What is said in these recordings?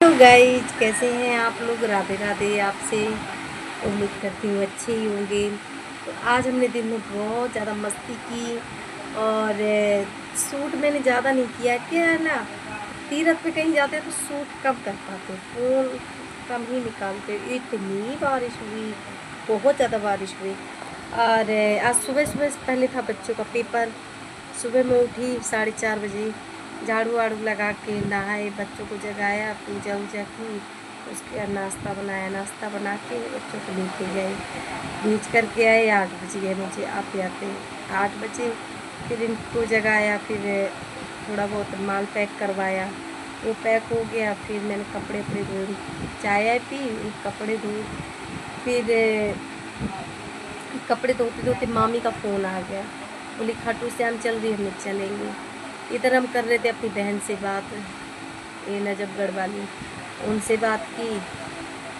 तो गाइज कैसे हैं आप लोग। राधे राधे। आपसे उम्मीद करती हूँ अच्छे ही होंगे। तो आज हमने दिन में बहुत ज़्यादा मस्ती की और सूट मैंने ज़्यादा नहीं किया। क्या है ना, तीरथ पे कहीं जाते हैं तो सूट कम कर पाते, फ़ोन कम ही निकालते। इतनी बारिश हुई, बहुत ज़्यादा बारिश हुई। और आज सुबह सुबह से पहले था बच्चों का पेपर। सुबह में उठी 4:30 बजे, झाड़ू वाड़ू लगा के नहाए, बच्चों को जगाया, पूजा वूजा की, उसके बाद नाश्ता बनाया। नाश्ता बना के बच्चों को लेके गए, भेज करके आए। 8 बज गए मुझे आते आते, 8 बजे। फिर इनको जगाया, फिर थोड़ा बहुत माल पैक करवाया, वो पैक हो गया। फिर मैंने कपड़े वपड़े धोए, चाय पी, कपड़े धोए। फिर कपड़े धोते धोते मामी का फ़ोन आ गया, बोली खाटू श्याम चल रही, हम चलेंगे। इधर हम कर रहे थे अपनी बहन से बात, ये नजफगढ़ वाली, उनसे बात की।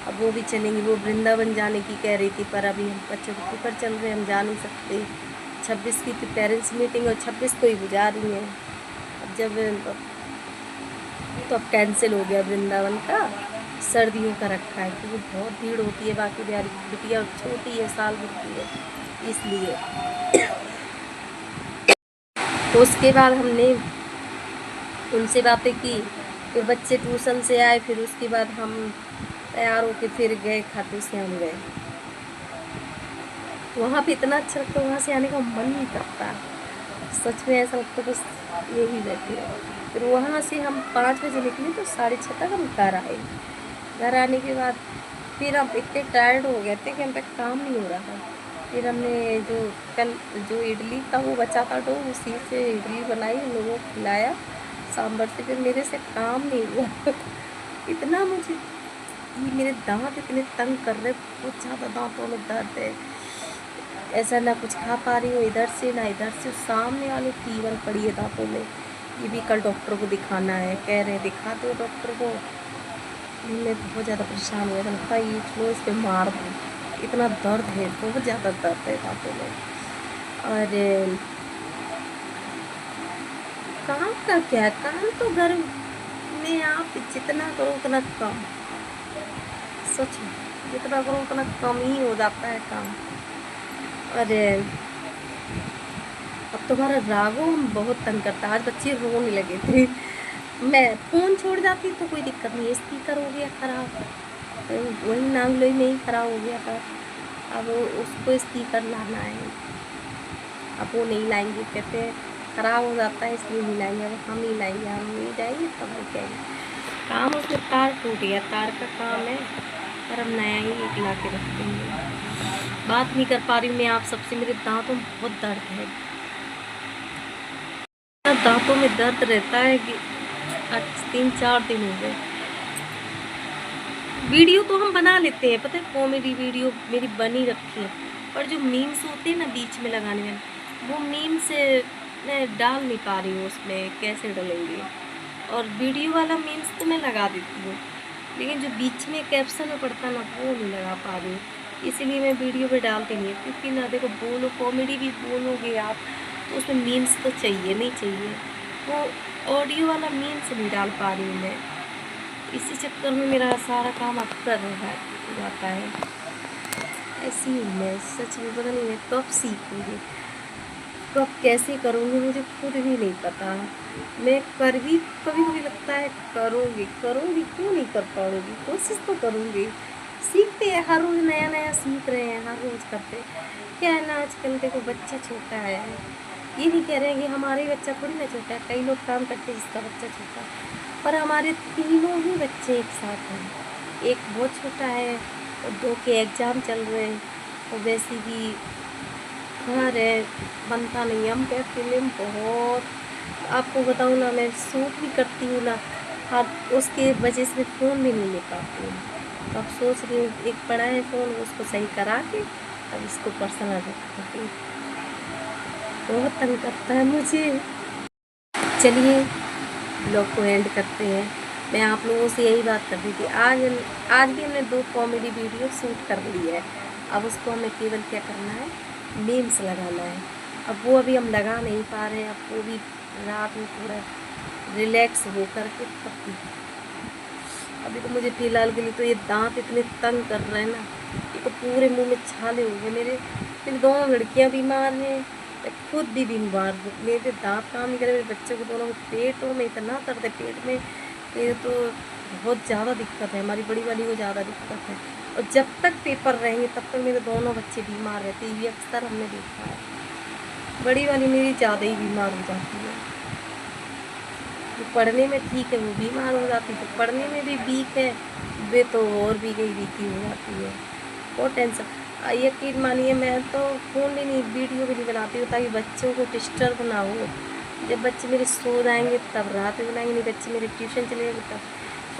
अब वो भी चलेंगी, वो वृंदावन जाने की कह रही थी, पर अभी हम बच्चों के पेपर चल रहे हैं, हम जा नहीं सकते। 26 की थी पेरेंट्स मीटिंग और 26 को ही बुझा रही हैं। अब जब तो अब कैंसिल हो गया वृंदावन का, सर्दियों का रखा है क्योंकि बहुत भीड़ होती है। बाकी बिहारी बिटिया छोटी है, साल भर की है, इसलिए। तो उसके बाद हमने उनसे बातें की, फिर बच्चे ट्यूशन से आए, फिर उसके बाद हम तैयार होके फिर गए, खाटू श्याम गए। वहाँ पे इतना अच्छा लगता है, वहाँ से आने का मन नहीं करता, सच में ऐसा लगता है बस यही रहती है। फिर वहाँ से हम 5 बजे निकले तो 6:30 तक हम घर आए। घर आने के बाद फिर हम इतने टायर्ड हो गए थे कि हम पे काम नहीं हो रहा था। फिर हमने जो कल जो इडली था वो बचा था, तो उसी से इडली बनाई, लोगों को खिलाया सांभर से। फिर मेरे से काम नहीं हुआ। इतना मुझे ये मेरे दांत इतने तंग कर रहे, बहुत ज़्यादा दांतों में दर्द है। ऐसा ना कुछ खा पा रही हूँ इधर से ना इधर से, सामने वाले टीवन पड़ी है दांतों में। ये भी कल डॉक्टर को दिखाना है, कह रहे हैं दिखा दो डॉक्टर को। मैं बहुत ज़्यादा परेशान हुआ, लगता है ये लो इस पर मार दूँ, इतना दर्द है, बहुत ज़्यादा दर्द है दांतों में। और काम का क्या है, काम तो घर में आप जितना करो उतना कम, सच में जितना करो उतना कम ही हो जाता है काम। और अब तुम्हारा राघव हम बहुत तंग करता है, आज बच्चे रोने लगे थे। मैं फ़ोन छोड़ जाती तो कोई दिक्कत नहीं, स्पीकर हो गया ख़राब, वही नांगलोई में ही ख़राब हो गया था। अब उसको स्पीकर लाना है, अब वो नहीं लाएंगे, कहते हैं ख़राब हो जाता है इसलिए नहीं लाएंगे। अब हम ही लाएंगे, हम नहीं जाएंगे तब वो कहेंगे। काम उसमें तार टूट गया, तार का काम है, पर हम नया ही एक ला के रखते हैं। बात नहीं कर पा रही मैं आप सबसे, मेरे दांतों में बहुत दर्द है, दांतों में दर्द रहता है कि आज 3-4 दिन हो गए। वीडियो तो हम बना लेते हैं, पता है कॉमेडी वीडियो मेरी बनी रखी है, पर जो मीम्स होते हैं ना बीच में लगाने में, वो मीम्स मैं डाल नहीं पा रही हूँ, उसमें कैसे डलेंगे। और वीडियो वाला मीम्स तो मैं लगा देती हूँ, लेकिन जो बीच में कैप्शन में पड़ता ना वो नहीं लगा पा रही हूँ, इसीलिए मैं वीडियो पे डालती नहीं है। क्योंकि ना देखो, बोलो कॉमेडी भी बोलोगे आप तो उसमें मीम्स तो चाहिए नहीं चाहिए, वो ऑडियो वाला मीम्स नहीं डाल पा रही हूँ मैं, इसी चक्कर में मेरा सारा काम अधूरा रह जाता है। ऐसी हूँ मैं, सच में पता नहीं मैं कब सीखूँगी, कब कैसे करूँगी, मुझे खुद भी नहीं पता। मैं कर भी कभी कभी लगता है करूँगी करूँगी, क्यों नहीं कर पाऊँगी, कोशिश तो करूँगी। सीखते हैं, हर रोज़ नया नया सीख रहे हैं, हर रोज़ करते। क्या है ना, आजकल देखो बच्चा छोटा है, ये नहीं कह रहे हैं कि हमारे बच्चा थोड़ी ना छोटा है, कई लोग काम करते हैं जिसका बच्चा छोटा है, पर हमारे तीनों ही बच्चे एक साथ हैं। एक बहुत छोटा है और 2 के एग्ज़ाम चल रहे हैं, और वैसे भी घर है, बनता नहीं। हम क्या फिल्म बहुत, आपको बताऊँ ना, मैं शूट भी करती हूँ ना, अब उसके वजह से फ़ोन भी नहीं ले पाती हूँ। तो अब सोच रही हूँ एक पड़ा है फ़ोन, उसको सही करा के अब इसको पर्सनल रखूँगी, बहुत तंग करता है मुझे। चलिए ब्लॉग को एंड करते हैं। मैं आप लोगों से यही बात कर रही थी, आज भी हमने 2 कॉमेडी वीडियो शूट कर ली है। अब उसको हमें केवल क्या करना है, मीम्स लगाना है। अब वो अभी हम लगा नहीं पा रहे हैं, अब वो भी रात में पूरा रिलैक्स हो कर के तब, अब अभी तो मुझे फिलहाल के लिए तो ये दांत इतने तंग कर रहे हैं ना, ये तो पूरे मुंह में छाले हो गए मेरे। मेरी दोनों लड़कियां बीमार हैं, मैं खुद भी बीमार हूँ, मेरे दांत काम नहीं करे, मेरे बच्चों को दोनों को पेटों में इतना दर्द है पेट में, ये तो बहुत ज़्यादा दिक्कत है। हमारी बड़ी वाली को ज़्यादा दिक्कत है, और जब तक पेपर रहेंगे तब तक मेरे दोनों बच्चे बीमार रहते हैं, ये अक्सर हमने देखा है। बड़ी वाली मेरी ज़्यादा ही बीमार हो जाती है, जो पढ़ने में ठीक है वो बीमार हो जाती है, तो पढ़ने में भी वीक है वे तो और भी गई वीकी हो जाती है। बहुत टेंशन, यकीन मानिए मैं तो फ़ोन भी नहीं, वीडियो भी नहीं बनाती हूँ ताकि बच्चों को डिस्टर्ब ना हो। जब बच्चे मेरे सो जाएंगे तब रात में बनाएंगे, नहीं बच्चे मेरे ट्यूशन चले जाएंगे तब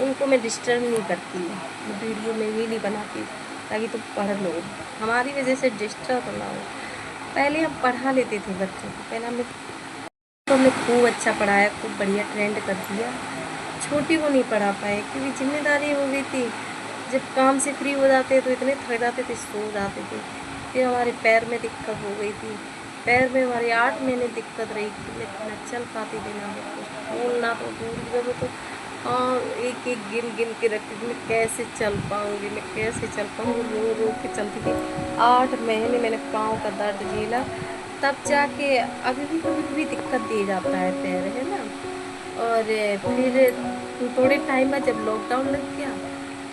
उनको मैं डिस्टर्ब नहीं करती हूँ, मैं वीडियो में भी नहीं बनाती ताकि तुम पढ़ लो, हमारी वजह से डिस्टर्ब ना हो। पहले हम पढ़ा लेते थे बच्चों को, पहले हमने खूब अच्छा पढ़ाया, खूब बढ़िया ट्रेंड कर दिया। छोटी को नहीं पढ़ा पाए क्योंकि जिम्मेदारी हो गई थी, जब काम से फ्री हो जाते तो इतने थक जाते थे, सो जाते थे। फिर हमारे पैर में दिक्कत हो गई थी, पैर में हमारे 8 महीने दिक्कत रही थी, मैं ना चल पाती थी ना कुछ बोलना तो दूर की बात, तो हाँ एक एक गिन गिन के रखती थी, मैं कैसे चल पाऊँगी, मैं कैसे चल पाऊँगी, रो रो के चलती थी। 8 महीने मैंने पाँव का दर्द झेला, तब जाके अभी भी कभी कभी दिक्कत दे जाता है पैर, है ना। और फिर थोड़े टाइम बाद जब लॉकडाउन लग गया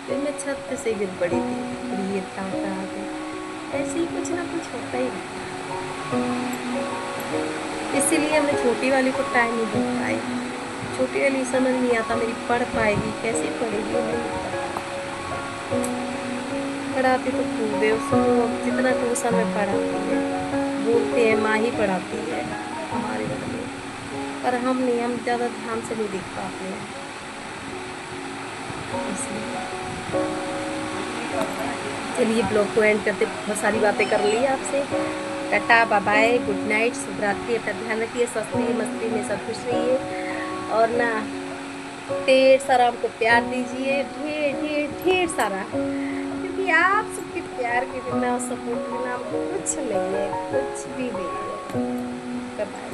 फिर मैं छत से गिर पड़ी थी, और ये टाँका आ गया। ऐसे ही कुछ ना कुछ होता ही रहता है। इसीलिए मैं छोटी वाली को टाइम नहीं दे पाई, छोटी वाली समझ नहीं आता मेरी पढ़ पाएगी कैसे पढ़ेगी, वो नहीं पता। पढ़ाती तो खूब है उसको, जितना ट्यूशन में पढ़ाती है, बोलते हैं माँ ही पढ़ाती है हमारे घर में, पर हम नहीं, हम ज़्यादा ध्यान से नहीं देख पाते हैं इसलिए। चलिए ब्लॉग को एंड करते, बहुत सारी बातें कर ली आपसे। Tata bye bye, good night, शुभ रात्रि, अपना ध्यान रखिए, स्वस्थ रहिए, मस्ती में सब खुश रहिए, और ना ढेर सारा हमको प्यार दीजिए, ढेर ढेर ढेर सारा, क्योंकि आप सबके प्यार के बिना, सपोर्ट के बिना कुछ नहीं है, कुछ भी नहीं है। बाय।